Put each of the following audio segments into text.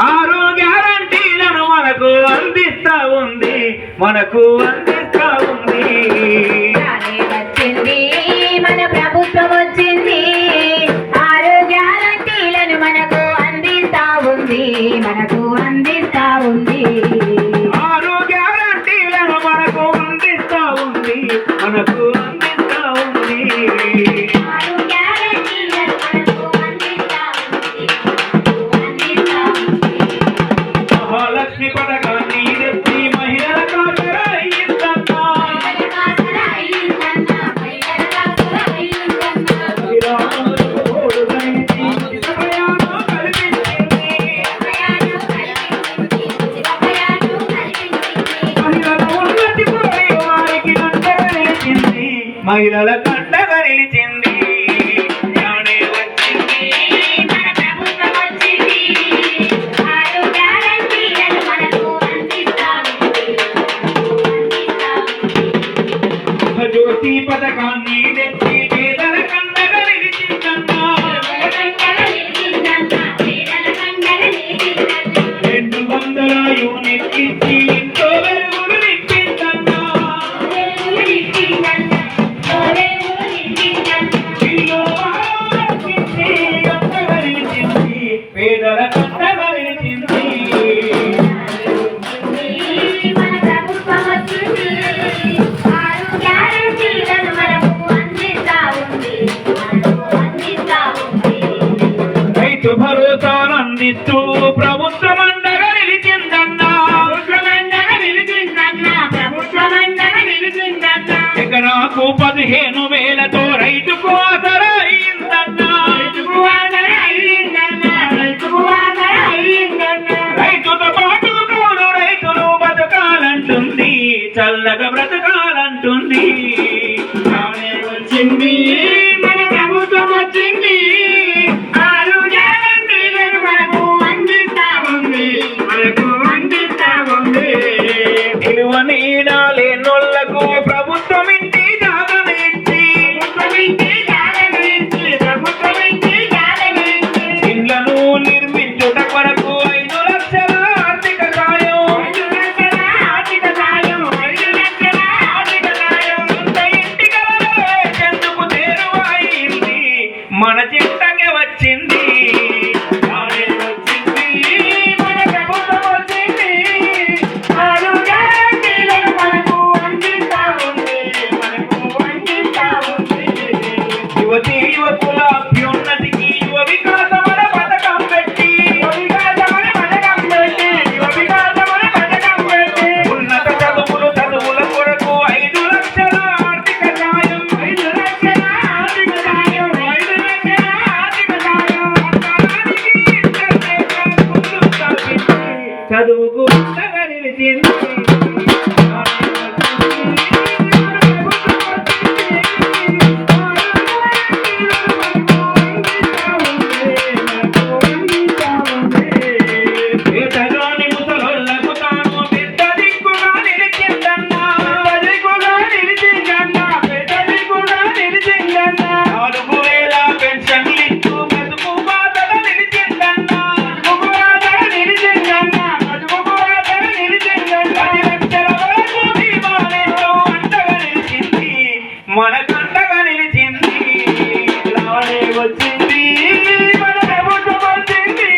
ఆరు గ్యారంటీలను మనకు అందిస్తా ఉంది, మనకు అందిస్తా ఉంది. వచ్చింది మన ప్రభుత్వం వచ్చింది, ఆరు గ్యారంటీలను మనకు అందిస్తా ఉంది, మనకు అందిస్తా ఉంది. ఆరు గ్యారంటీలను మనకు అందిస్తా ఉంది, మనకు అందిస్తా ఉంది. మహాలక్ష్మి పథకాన్ని తెచ్చి మహిళల కాసర అయ్యిందన్నా, మహిళల కండగా నిలిచింది. జ్యోతి పథకాన్ని తెచ్చి పేదల కండగా నిలిచిందన్నా, 200 యూనిట్ ఇచ్చి ఇంట్లో వెలుగులు నింపిందన్నా, పేదల కండగా నిలిచింది. రైతు భరోసాను అందిస్తూ ప్రభుత్వం అండగా నిలిచిందన్నా, ఎకరాకు 15,000తో రైతుకు ఆసరా అయిందన్నా, రైతుతో పాటు కూడు రైతులు బతకాలంటుంది, చల్లగా బ్రతకాలంటుంది. వచ్చింది మన ప్రభుత్వం వచ్చింది, ఆరు గ్యారంటీలను మనకు అందిస్తా ఉంది, మనకు అందిస్తా ఉంది. విలువ నీడ లేనోళ్లకు ప్రభుత్వం ఇంటి జాగను ఇచ్చి, ఇళ్లను నిర్మించుట కొరకు 5 లక్షల ఆర్థిక సాయం, మన చింతకి వచ్చింది. మన ప్రభుత్వం వచ్చింది, ఆరు గ్యారంటీలను మనకు అందిస్తా ఉంది, మనకు అందిస్తా ఉంది. యువతీ యువకుల అభ్యున్నతికి యువ వికాసమన పథకం పెట్టి, ఉన్నత చదువుల కొరకు 5 లక్షల ఆర్థిక సాయం, చదువుకు అండగా నిలిచింది. పేదలోని ముసలోళ్లకు తాను పెద్ద దిక్కుగా నిలిచిందన్నా, 4,000 పెన్షన్లు ఇస్తూ బ్రతుకు బాధగా నిలిచిందన్నా, 10 లక్షల వరకు బీమాలెన్నో అండగా నిలిచింది, మన కండగా నిలిచింది. రానే వచ్చింది మన ప్రభుత్వం వచ్చింది,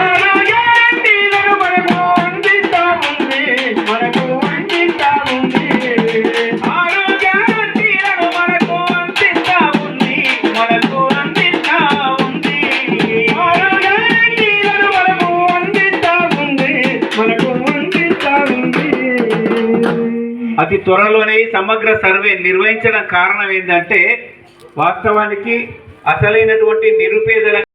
ఆరు గ్యారంటీలను మనకు అందిస్తా ఉంది, మనకు అందిస్తా ఉంది. ఆరు గ్యారంటీలను మనకు అందిస్తా ఉంది, మనకు అందిస్తా ఉంది. ఆరు గ్యారంటీలను మనకు అందిస్తా ఉంది, మనకు అందిస్తా ఉంది. అతి త్వరలోనే సమగ్ర సర్వే నిర్వహించడం కారణం ఏంటంటే వాస్తవానికి అసలైనటువంటి నిరుపేదల